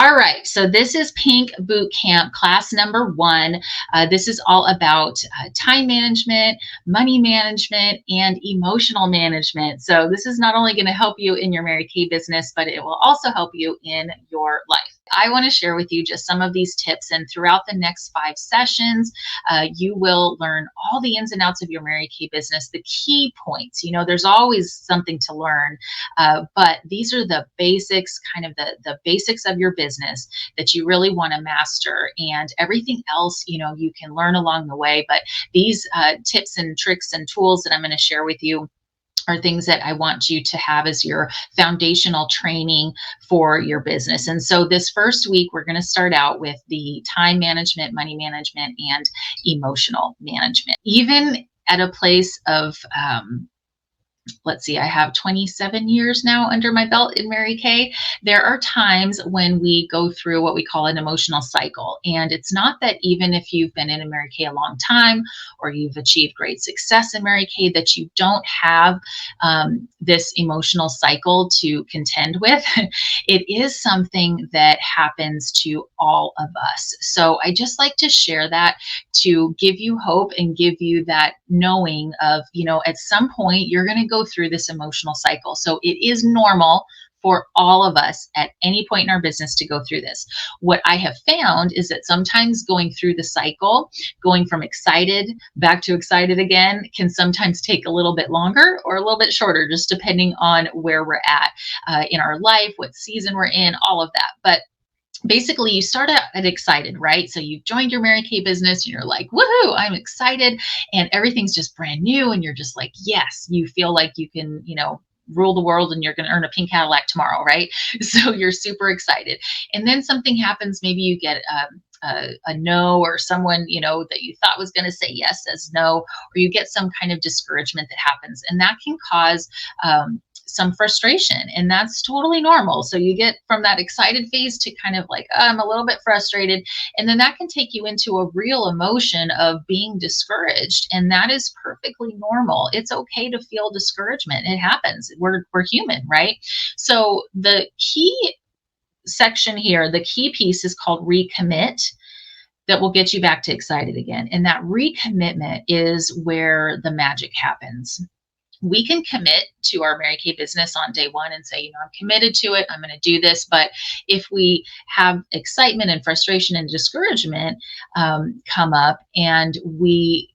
All right, so this is Pink Bootcamp class number 1. This is all about time management, money management, and emotional management. So this is not only going to help you in your Mary Kay business, but it will also help you in your life. I want to share with you just some of these tips, and throughout the next 5 sessions, you will learn all the ins and outs of your Mary Kay business, the key points. There's always something to learn, but these are the basics, kind of the basics of your business that you really want to master. And everything else, you can learn along the way. But these tips and tricks and tools that I'm going to share with you are things that I want you to have as your foundational training for your business. And so this first week, we're going to start out with the time management, money management, and emotional management. Even at a place of, let's see, I have 27 years now under my belt in Mary Kay. There are times when we go through what we call an emotional cycle. And it's not that even if you've been in Mary Kay a long time or you've achieved great success in Mary Kay, that you don't have this emotional cycle to contend with. It is something that happens to all of us. So I just like to share that to give you hope and give you that knowing of, at some point you're going to go through this emotional cycle. So it is normal for all of us at any point in our business to go through this. What I have found is that sometimes going through the cycle, going from excited back to excited again, can sometimes take a little bit longer or a little bit shorter, just depending on where we're at in our life, what season we're in, all of that. But basically, you start out excited, right? So you've joined your Mary Kay business and you're like, woohoo, I'm excited. And everything's just brand new. And you're just like, yes, you feel like you can, rule the world and you're going to earn a pink Cadillac tomorrow, right? So you're super excited. And then something happens. Maybe you get a no, or someone, that you thought was going to say yes says no, or you get some kind of discouragement that happens. And that can cause some frustration, and that's totally normal. So you get from that excited phase to kind of like, I'm a little bit frustrated. And then that can take you into a real emotion of being discouraged. And that is perfectly normal. It's okay to feel discouragement. It happens. We're human, right? So the key section here, the key piece is called recommit. That will get you back to excited again. And that recommitment is where the magic happens. We can commit to our Mary Kay business on day one and say, I'm committed to it. I'm going to do this. But if we have excitement and frustration and discouragement come up, and we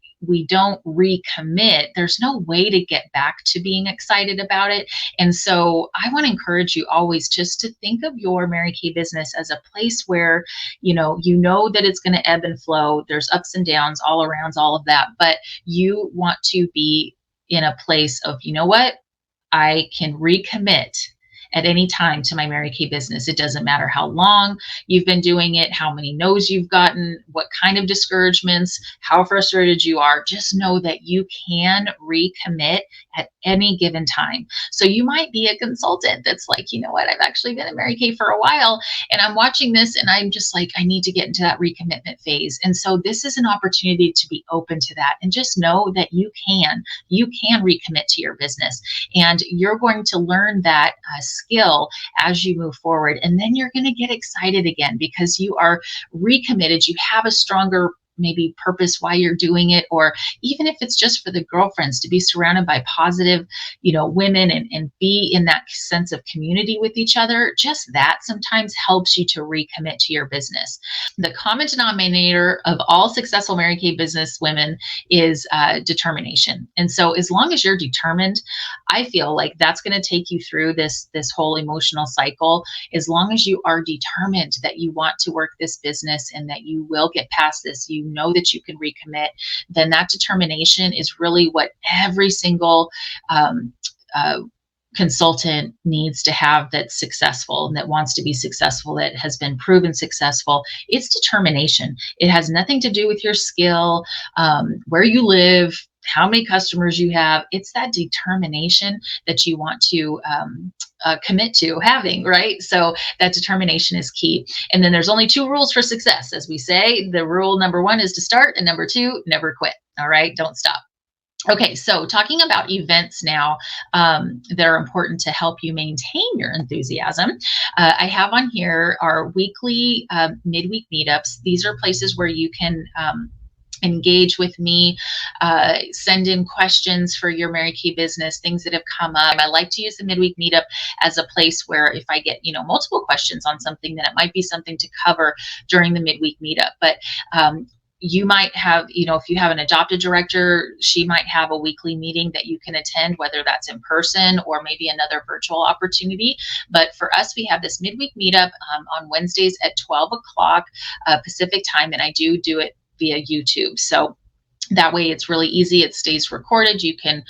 don't recommit, there's no way to get back to being excited about it. And so I want to encourage you always just to think of your Mary Kay business as a place where, you know that it's going to ebb and flow. There's ups and downs, all arounds, all of that. But you want to be in a place of, what? I can recommit at any time to my Mary Kay business. It doesn't matter how long you've been doing it, how many no's you've gotten, what kind of discouragements, how frustrated you are. Just know that you can recommit at any given time. So you might be a consultant that's like, I've actually been in Mary Kay for a while, and I'm watching this and I'm just like, I need to get into that recommitment phase. And so this is an opportunity to be open to that, and just know that you can recommit to your business, and you're going to learn that skill as you move forward. And then you're going to get excited again because you are recommitted. You have a stronger maybe purpose why you're doing it, or even if it's just for the girlfriends to be surrounded by positive, women, and be in that sense of community with each other. Just that sometimes helps you to recommit to your business. The common denominator of all successful Mary Kay business women is determination. And so as long as you're determined, I feel like that's going to take you through this whole emotional cycle. As long as you are determined that you want to work this business and that you will get past this, you know that you can recommit, then that determination is really what every single consultant needs to have that's successful and that wants to be successful, that has been proven successful. It's determination. It has nothing to do with your skill, where you live, how many customers you have. It's that determination that you want to commit to having, right? So that determination is key. And then there's only 2 rules for success, as we say. The rule number 1 is to start, and number 2, never quit. All right, don't stop. Okay, so talking about events now that are important to help you maintain your enthusiasm, I have on here our weekly midweek meetups. These are places where you can engage with me, send in questions for your Mary Kay business, things that have come up. I like to use the midweek meetup as a place where if I get, multiple questions on something, then it might be something to cover during the midweek meetup. But you might have, if you have an adopted director, she might have a weekly meeting that you can attend, whether that's in person or maybe another virtual opportunity. But for us, we have this midweek meetup on Wednesdays at 12 o'clock Pacific time, and I do it via YouTube. So that way it's really easy. It stays recorded. You can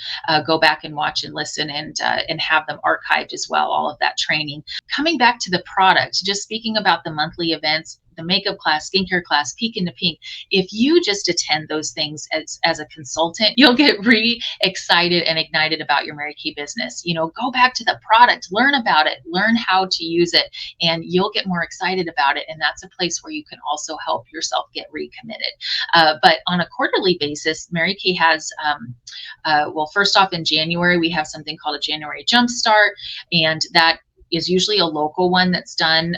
go back and watch and listen and have them archived as well, all of that training. Coming back to the product, just speaking about the monthly events, the makeup class, skincare class, Peek into Pink. If you just attend those things as a consultant, you'll get really excited and ignited about your Mary Kay business. Go back to the product, learn about it, learn how to use it, and you'll get more excited about it. And that's a place where you can also help yourself get recommitted. But on a quarterly basis, Mary Kay has, well, first off, in January, we have something called a January Jumpstart, and that is usually a local one that's done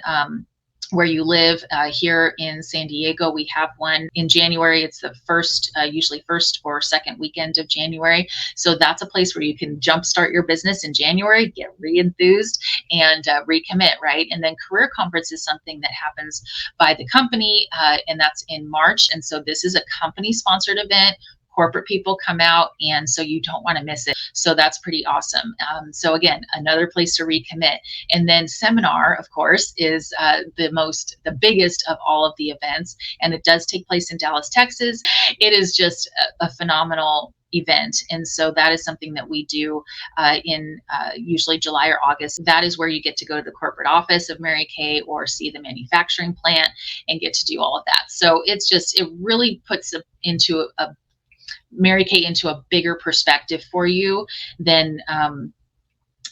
where you live. Here in San Diego, we have one in January. It's the first, usually first or second weekend of January. So that's a place where you can jumpstart your business in January, get re-enthused, and recommit, right? And then Career Conference is something that happens by the company, and that's in March. And so this is a company-sponsored event. Corporate people come out, and so you don't want to miss it. So that's pretty awesome. So again, another place to recommit. And then seminar, of course, is the biggest of all of the events, and it does take place in Dallas, Texas. It is just a phenomenal event, and so that is something that we do in usually July or August. That is where you get to go to the corporate office of Mary Kay or see the manufacturing plant and get to do all of that. So it really puts Mary Kay into a bigger perspective for you than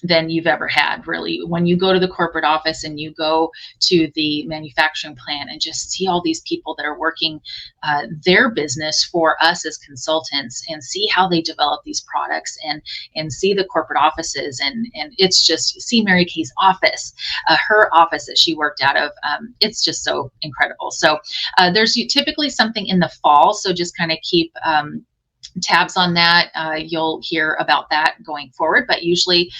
you've ever had, really. When you go to the corporate office and you go to the manufacturing plant and just see all these people that are working their business for us as consultants, and see how they develop these products, and see the corporate offices, and it's just see Mary Kay's office, her office that she worked out of. It's just so incredible. So there's typically something in the fall, so just kind of keep tabs on that. You'll hear about that going forward, but usually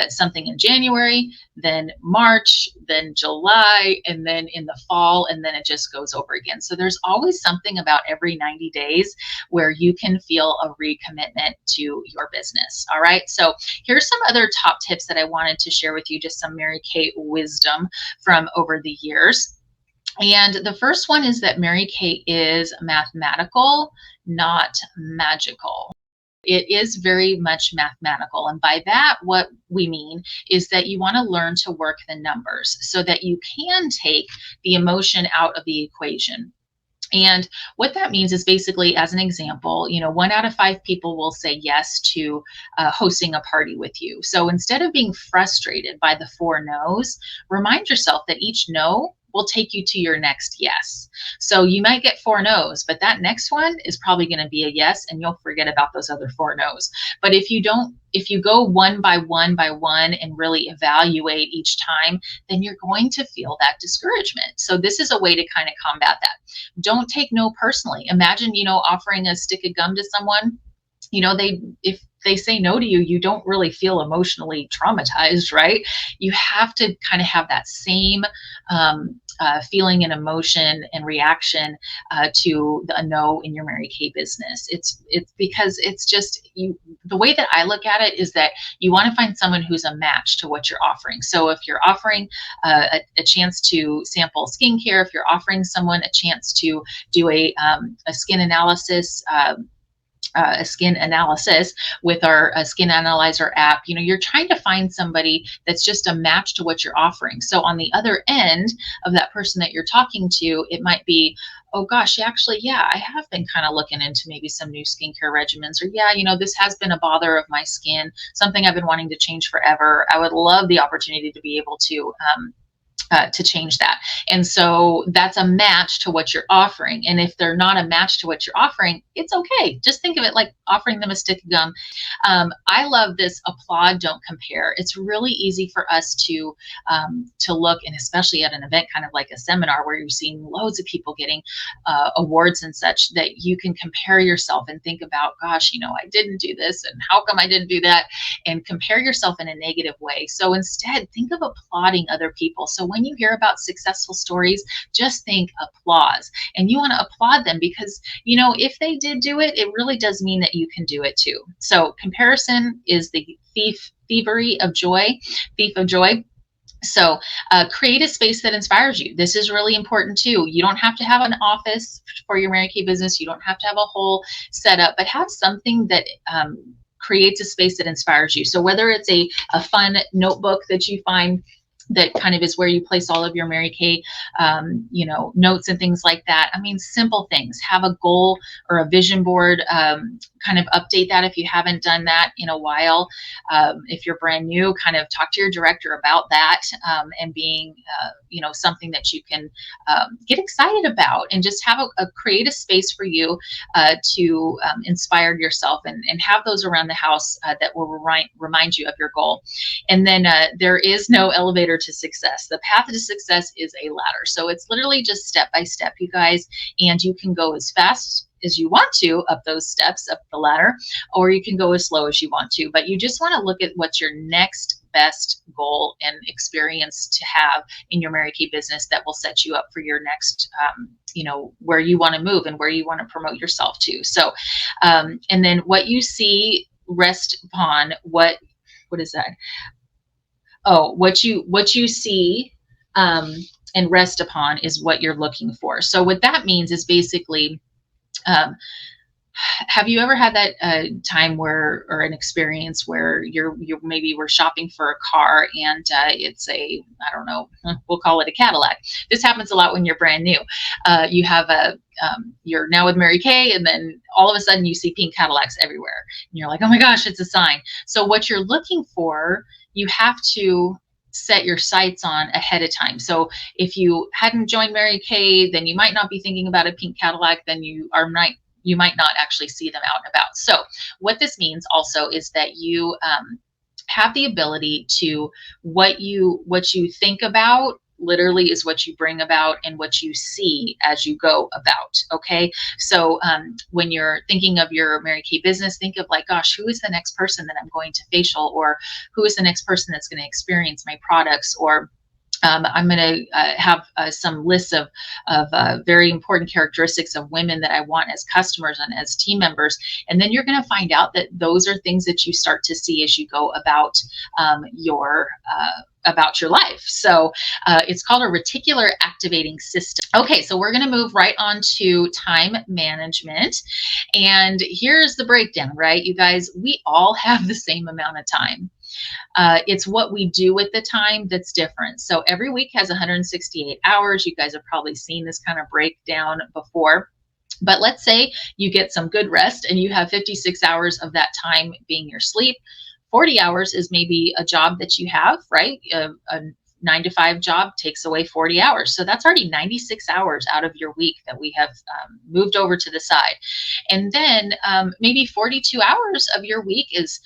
something in January, then March, then July, and then in the fall, and then it just goes over again. So there's always something about every 90 days where you can feel a recommitment to your business. All right. So here's some other top tips that I wanted to share with you, just some Mary Kay wisdom from over the years. And the first one is that Mary Kay is mathematical, not magical. It is very much mathematical. And by that, what we mean is that you want to learn to work the numbers so that you can take the emotion out of the equation. And what that means is basically, as an example, 1 out of 5 people will say yes to hosting a party with you. So instead of being frustrated by the 4 no's, remind yourself that each no will take you to your next yes. So you might get 4 no's, but that next one is probably going to be a yes, and you'll forget about those other 4 no's. But if you go one by one by one and really evaluate each time, then you're going to feel that discouragement. So this is a way to kind of combat that. Don't take no personally. Imagine, offering a stick of gum to someone. If they say no to you, you don't really feel emotionally traumatized, right? You have to kind of have that same feeling and emotion and reaction to a no in your Mary Kay business. It's because it's just the way that I look at it is that you want to find someone who's a match to what you're offering. So if you're offering a chance to sample skincare, if you're offering someone a chance to do a skin analysis, a skin analysis with our Skin Analyzer app, you're trying to find somebody that's just a match to what you're offering. So on the other end of that person that you're talking to, it might be, oh gosh, actually, yeah, I have been kind of looking into maybe some new skincare regimens, or yeah, this has been a bother of my skin, something I've been wanting to change forever. I would love the opportunity to be able to to change that. And so that's a match to what you're offering. And if they're not a match to what you're offering, it's okay. Just think of it like offering them a stick of gum. I love this applaud, don't compare. It's really easy for us to look, and especially at an event, kind of like a seminar where you're seeing loads of people getting awards and such, that you can compare yourself and think about, gosh, I didn't do this, and how come I didn't do that? And compare yourself in a negative way. So instead, think of applauding other people. So when you hear about successful stories, just think applause. And you want to applaud them because, if they did do it, it really does mean that you can do it too. So comparison is the thievery of joy, thief of joy. So create a space that inspires you. This is really important too. You don't have to have an office for your Mary Kay business. You don't have to have a whole setup, but have something that creates a space that inspires you. So whether it's a fun notebook that you find that kind of is where you place all of your Mary Kay, notes and things like that. I mean, simple things. Have a goal or a vision board. Kind of update that if you haven't done that in a while. If you're brand new, kind of talk to your director about that, and being, something that you can get excited about, and just have create a space for you to inspire yourself, and have those around the house that will remind you of your goal. And then there is no elevator to success. The path to success is a ladder. So it's literally just step by step, you guys, and you can go as fast as you want to up those steps, up the ladder, or you can go as slow as you want to. But you just want to look at what's your next best goal and experience to have in your Mary Kay business that will set you up for your next, where you want to move and where you want to promote yourself to. So, and then what you see rest upon what is that? Oh, what you see and rest upon is what you're looking for. So what that means is basically, have you ever had that time or an experience where you maybe were shopping for a car, and it's I don't know, we'll call it a Cadillac. This happens a lot when you're brand new. You have you're now with Mary Kay, and then all of a sudden you see pink Cadillacs everywhere. And you're like, oh my gosh, it's a sign. So what you're looking for, you have to set your sights on ahead of time. So if you hadn't joined Mary Kay, then you might not be thinking about a pink Cadillac. Then you might not actually see them out and about. So what this means also is that you have the ability to, what you think about literally is what you bring about, and what you see as you go about. Okay. So when you're thinking of your Mary Kay business, think of like, gosh, who is the next person that I'm going to facial, or who is the next person that's going to experience my products, or I'm going to have some lists of very important characteristics of women that I want as customers and as team members. And then you're going to find out that those are things that you start to see as you go about your life. So it's called a reticular activating system. Okay, so we're going to move right on to time management. And here's the breakdown, right? You guys, we all have the same amount of time. It's what we do with the time that's different. So every week has 168 hours. You guys have probably seen this kind of breakdown before. But let's say you get some good rest and you have 56 hours of that time being your sleep. 40 hours is maybe a job that you have, right? A 9-to-5 job takes away 40 hours. So that's already 96 hours out of your week that we have moved over to the side. And then maybe 42 hours of your week is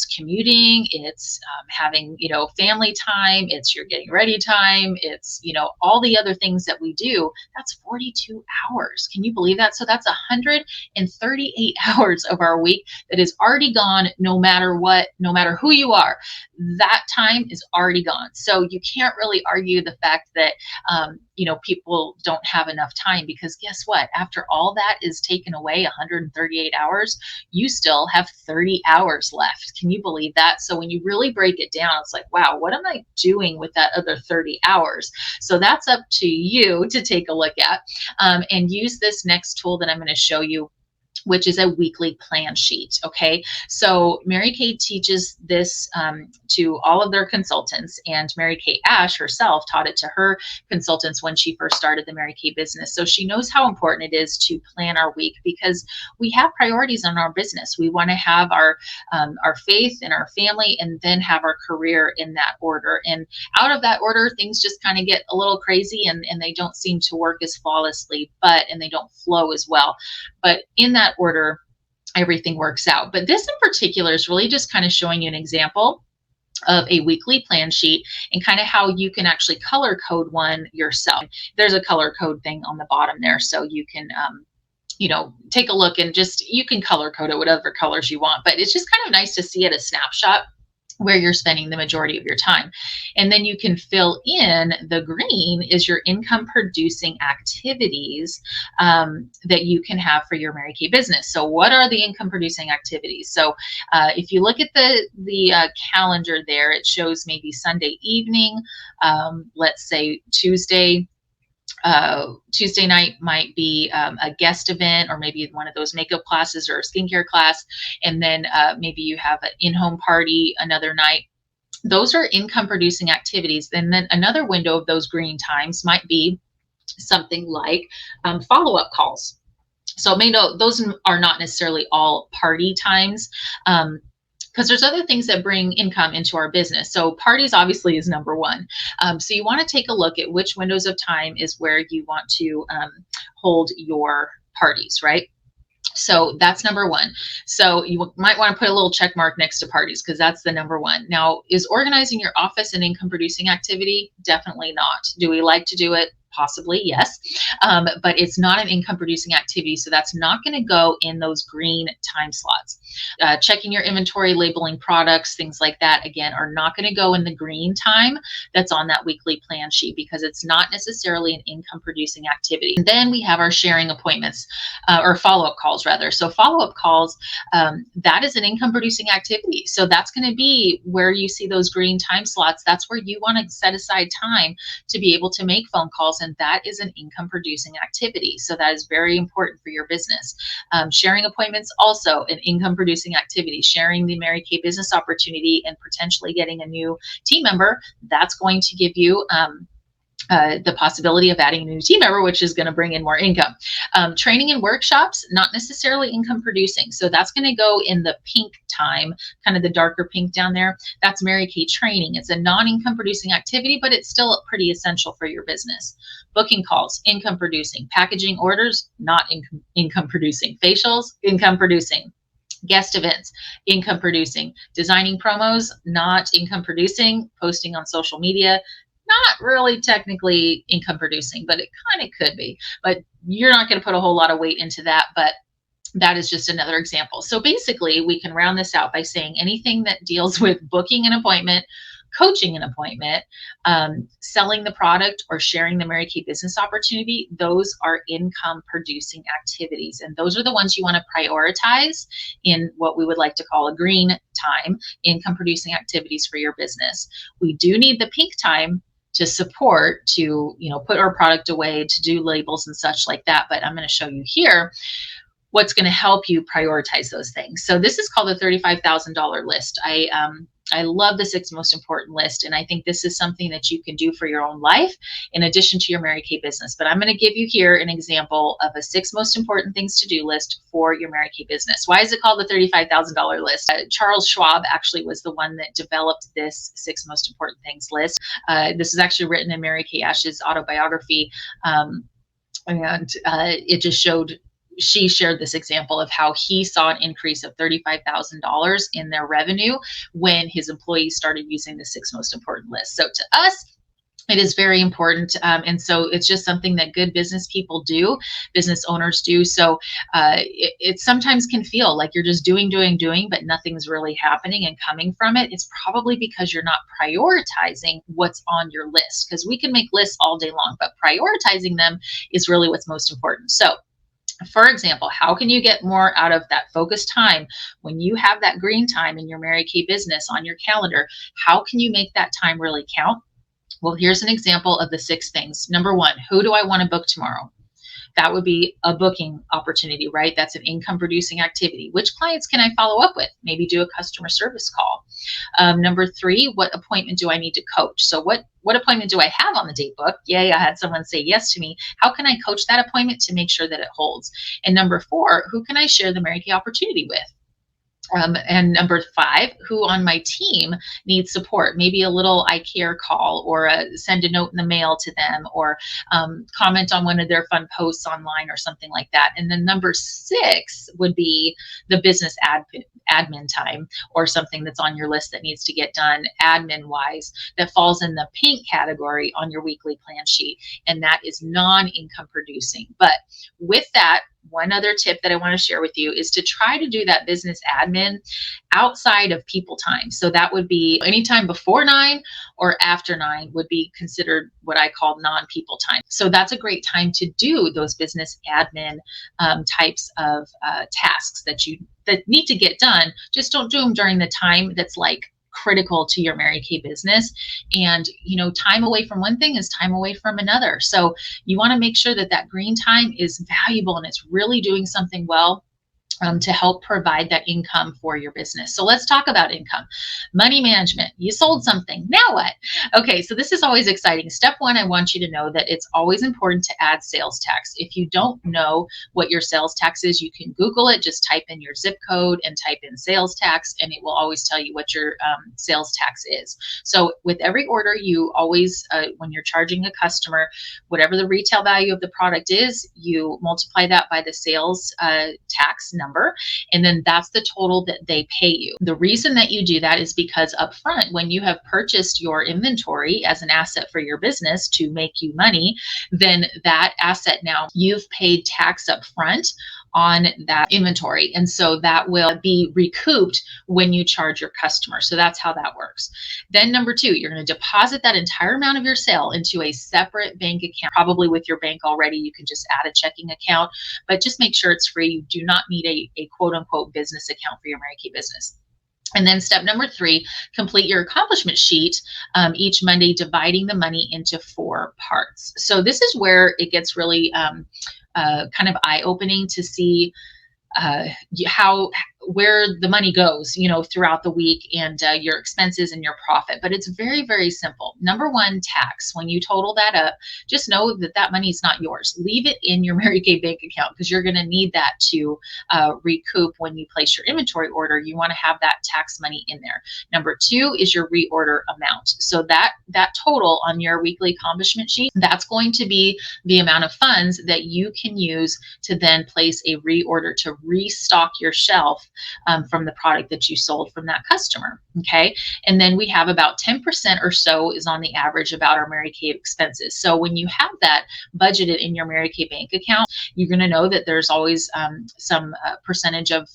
commuting. It's having, family time. It's your getting ready time. It's, all the other things that we do. That's 42 hours. Can you believe that? So that's 138 hours of our week that is already gone, no matter what, no matter who you are. That time is already gone. So you can't really argue the fact that, people don't have enough time, because guess what? After all that is taken away, 138 hours, you still have 30 hours left. Can you believe that? So when you really break it down, it's like, wow, what am I doing with that other 30 hours? So that's up to you to take a look at and use this next tool that I'm going to show you, which is a weekly plan sheet. Okay. So Mary Kay teaches this to all of their consultants, and Mary Kay Ash herself taught it to her consultants when she first started the Mary Kay business. So she knows how important it is to plan our week, because we have priorities in our business. We want to have our faith and our family, and then have our career in that order. And out of that order, things just kind of get a little crazy, and they don't seem to work as flawlessly, and they don't flow as well. But in that order, everything works out. But this in particular is really just kind of showing you an example of a weekly plan sheet, and kind of how you can actually color code one yourself. There's a color code thing on the bottom there, so you can take a look, and just, you can color code it whatever colors you want. But it's just kind of nice to see at a snapshot where you're spending the majority of your time. And then you can fill in the green is your income producing activities that you can have for your Mary Kay business. So what are the income producing activities? So if you look at the calendar there, it shows maybe Sunday evening, let's say Tuesday night might be a guest event, or maybe one of those makeup classes or a skincare class. And then maybe you have an in-home party another night. Those are income producing activities. And then another window of those green times might be something like follow-up calls. So those are not necessarily all party times, because there's other things that bring income into our business. So parties obviously is number one. So you want to take a look at which windows of time is where you want to hold your parties, right? So that's number one. So you might want to put a little check mark next to parties, because that's the number one. Now, is organizing your office an income producing activity? Definitely not. Do we like to do it? Possibly, yes. But it's not an income producing activity. So that's not going to go in those green time slots. Checking your inventory, labeling products, things like that, again, are not going to go in the green time that's on that weekly plan sheet, because it's not necessarily an income producing activity. And then we have our sharing appointments, or follow-up calls rather. So follow-up calls, that is an income producing activity. So that's going to be where you see those green time slots. That's where you want to set aside time to be able to make phone calls. And that is an income producing activity. So that is very important for your business. Sharing appointments, also an income producing activity. Sharing the Mary Kay business opportunity and potentially getting a new team member, that's going to give you the possibility of adding a new team member, which is going to bring in more income. Training and workshops, not necessarily income producing. So that's going to go in the pink time, kind of the darker pink down there. That's Mary Kay training. It's a non-income producing activity, but it's still pretty essential for your business. Booking calls, income producing. Packaging orders, not income producing. Facials, income producing. Guest events, income producing. Designing promos, not income producing. Posting on social media, not really technically income producing, but it kind of could be. But you're not going to put a whole lot of weight into that, but that is just another example. So basically, we can round this out by saying anything that deals with booking an appointment, coaching an appointment, selling the product, or sharing the Mary Kay business opportunity, those are income producing activities. And those are the ones you want to prioritize in what we would like to call a green time, income producing activities for your business. We do need the pink time to support, to put our product away, to do labels and such like that. But I'm going to show you here what's going to help you prioritize those things. So this is called the $35,000 list. I love the 6 most important list, and I think this is something that you can do for your own life in addition to your Mary Kay business. But I'm going to give you here an example of a 6 most important things to do list for your Mary Kay business. Why is it called the $35,000 list? Charles Schwab actually was the one that developed this 6 most important things list. This is actually written in Mary Kay Ash's autobiography, and it just showed. She shared this example of how he saw an increase of $35,000 in their revenue when his employees started using the 6 most important lists. So to us, it is very important. And so it's just something that good business people do, business owners do. So it sometimes can feel like you're just doing, but nothing's really happening and coming from it. It's probably because you're not prioritizing what's on your list, because we can make lists all day long, but prioritizing them is really what's most important. So for example, how can you get more out of that focused time when you have that green time in your Mary Kay business on your calendar? How can you make that time really count? Well, here's an example of the 6 things. Number 1, who do I want to book tomorrow? That would be a booking opportunity, right? That's an income producing activity. Which clients can I follow up with? Maybe do a customer service call. Number three, what appointment do I need to coach? So what appointment do I have on the date book? Yay, I had someone say yes to me. How can I coach that appointment to make sure that it holds? And number four, who can I share the Mary Kay opportunity with? And number five, who on my team needs support? Maybe a little I care call, or send a note in the mail to them, or comment on one of their fun posts online or something like that. And then number six would be the business admin time, or something that's on your list that needs to get done admin wise, that falls in the pink category on your weekly plan sheet. And that is non-income producing. But with that, one other tip that I want to share with you is to try to do that business admin outside of people time. So that would be anytime before 9 or after 9 would be considered what I call non-people time. So that's a great time to do those business admin types of tasks that need to get done. Just don't do them during the time that's like critical to your Mary Kay business. And, time away from one thing is time away from another. So you want to make sure that that green time is valuable and it's really doing something well to help provide that income for your business. So let's talk about income. Money management. You sold something. Now what? Okay, so this is always exciting. Step one, I want you to know that it's always important to add sales tax. If you don't know what your sales tax is, you can Google it. Just type in your zip code and type in sales tax, and it will always tell you what your sales tax is. So with every order, you always, when you're charging a customer, whatever the retail value of the product is, you multiply that by the sales tax number, and then that's the total that they pay you. The reason that you do that is because up front, when you have purchased your inventory as an asset for your business to make you money, then that asset, now you've paid tax up front on that inventory. And so that will be recouped when you charge your customer. So that's how that works. Then number two, you're going to deposit that entire amount of your sale into a separate bank account, probably with your bank already. You can just add a checking account, but just make sure it's free. You do not need a quote unquote business account for your Mary Kay business. And then step number three, complete your accomplishment sheet each Monday, dividing the money into 4 parts. So this is where it gets really kind of eye-opening to see where the money goes, throughout the week, and your expenses and your profit. But it's very, very simple. Number one, tax. When you total that up, just know that that money is not yours. Leave it in your Mary Kay bank account, because you're going to need that to recoup when you place your inventory order. You want to have that tax money in there. Number two is your reorder amount. So that total on your weekly accomplishment sheet, that's going to be the amount of funds that you can use to then place a reorder to restock your shelf from the product that you sold from that customer. Okay. And then we have about 10% or so is on the average about our Mary Kay expenses. So when you have that budgeted in your Mary Kay bank account, you're going to know that there's always some percentage of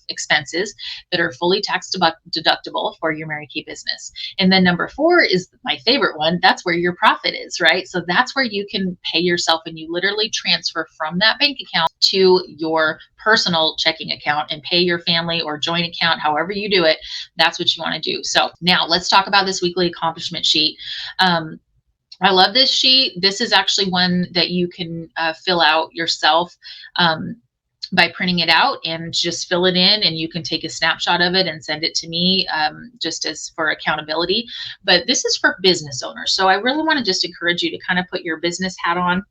expenses that are fully tax deductible for your Mary Kay business. And then number four is my favorite one. That's where your profit is, right? So that's where you can pay yourself, and you literally transfer from that bank account to your personal checking account and pay your family or joint account, however you do it. That's what you want to do. So now let's talk about this weekly accomplishment sheet. I love this sheet. This is actually one that you can fill out yourself by printing it out, and just fill it in, and you can take a snapshot of it and send it to me just as for accountability. But this is for business owners. So I really want to just encourage you to kind of put your business hat on.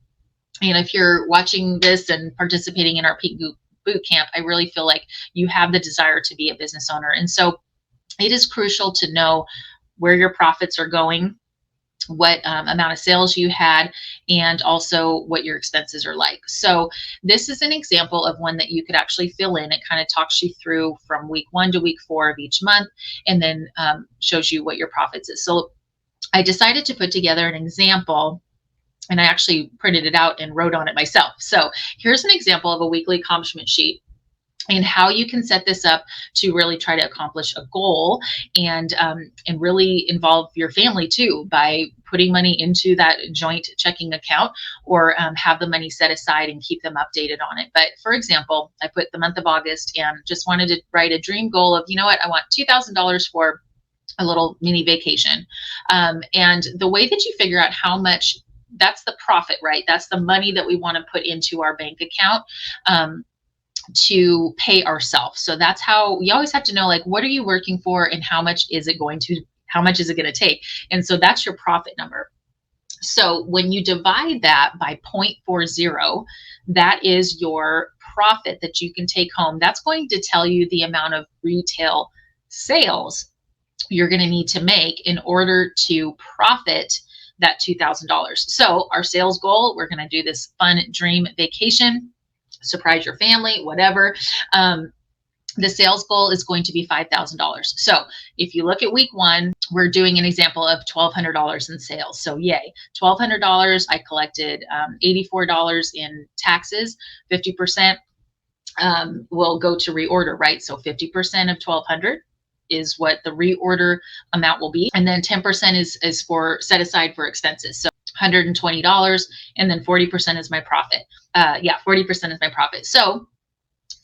And if you're watching this and participating in our Peak Bootcamp, I really feel like you have the desire to be a business owner. And so it is crucial to know where your profits are going, what amount of sales you had, and also what your expenses are like. So this is an example of one that you could actually fill in. It kind of talks you through from week 1 to week 4 of each month, and then shows you what your profits is. So I decided to put together an example, and I actually printed it out and wrote on it myself. So here's an example of a weekly accomplishment sheet, and how you can set this up to really try to accomplish a goal, and really involve your family too, by putting money into that joint checking account, or have the money set aside and keep them updated on it. But for example, I put the month of August and just wanted to write a dream goal of, I want $2,000 for a little mini vacation. And the way that you figure out how much that's the profit, right? That's the money that we want to put into our bank account. To pay ourselves. So that's how you always have to know, like, what are you working for and how much is it going to take? And so that's your profit number. So when you divide that by 0.40, that is your profit that you can take home. That's going to tell you the amount of retail sales you're going to need to make in order to profit that $2,000. So our sales goal, we're going to do this fun dream vacation, surprise your family, whatever. The sales goal is going to be $5,000. So if you look at week one, we're doing an example of $1,200 in sales. So yay, $1,200. I collected $84 in taxes. 50% will go to reorder, right? So 50% of 1,200 is what the reorder amount will be. And then 10% is for set aside for expenses. So $120, and then 40% is my profit. 40% is my profit. So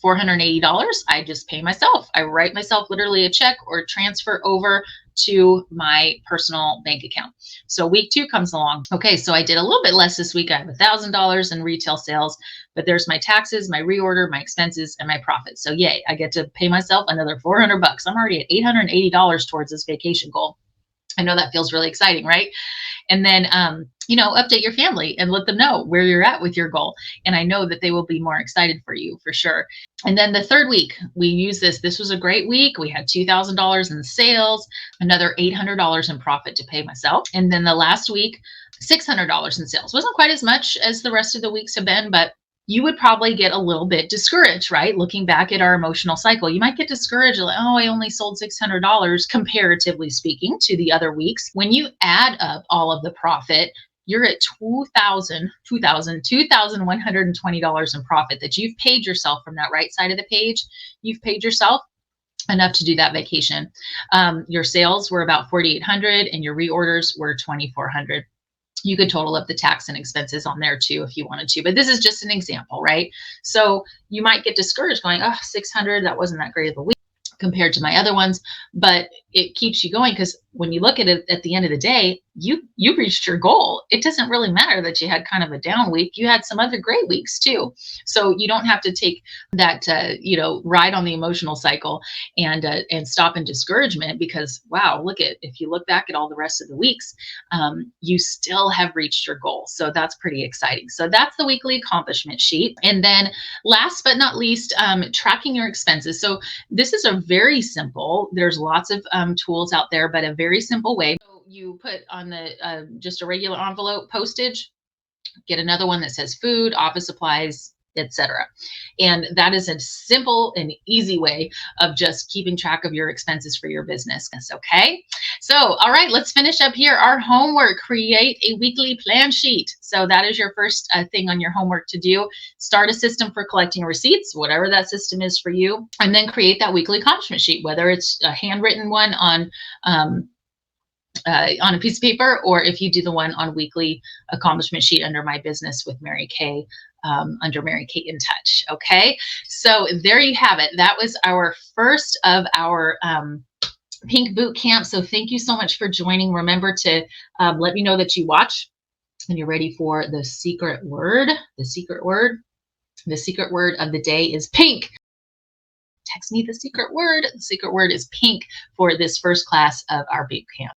$480, I just pay myself. I write myself literally a check or transfer over to my personal bank account. So week two comes along. Okay, so I did a little bit less this week. I have $1,000 in retail sales, but there's my taxes, my reorder, my expenses, and my profit. So yay, I get to pay myself another $400. I'm already at $880 towards this vacation goal. I know that feels really exciting, right? And then, update your family and let them know where you're at with your goal. And I know that they will be more excited for you for sure. And then the third week, we use this. This was a great week. We had $2,000 in sales, another $800 in profit to pay myself. And then the last week, $600 in sales. Wasn't quite as much as the rest of the weeks have been, but you would probably get a little bit discouraged, right? Looking back at our emotional cycle, you might get discouraged, like, oh, I only sold $600 comparatively speaking to the other weeks. When you add up all of the profit, you're at $2,120 in profit that you've paid yourself. From that right side of the page, you've paid yourself enough to do that vacation. Your sales were about 4,800 and your reorders were 2,400. You could total up the tax and expenses on there too if you wanted to, but this is just an example, right? So you might get discouraged going, oh, 600, that wasn't that great of a week compared to my other ones, but it keeps you going because when you look at it at the end of the day, you reached your goal. It doesn't really matter that you had kind of a down week. You had some other great weeks too. So you don't have to take that, ride on the emotional cycle and stop in discouragement because, wow, if you look back at all the rest of the weeks, you still have reached your goal. So that's pretty exciting. So that's the weekly accomplishment sheet. And then last but not least, tracking your expenses. So this is a very simple, there's lots of tools out there, but a very simple way. So you put on the just a regular envelope postage, get another one that says food, office supplies, etc. And that is a simple and easy way of just keeping track of your expenses for your business. Okay. So, all right, let's finish up here. Our homework, create a weekly plan sheet. So that is your first thing on your homework to do. Start a system for collecting receipts, whatever that system is for you, and then create that weekly accomplishment sheet, whether it's a handwritten one on a piece of paper, or if you do the one on weekly accomplishment sheet under my business with Mary Kay, under Mary Kay in Touch. Okay, so there you have it. That was our first of our Pink Boot Camp. So thank you so much for joining. Remember to let me know that you watch and you're ready for the secret word. The secret word of the day is pink. Text me the secret word. The secret word is pink for this first class of our boot camp.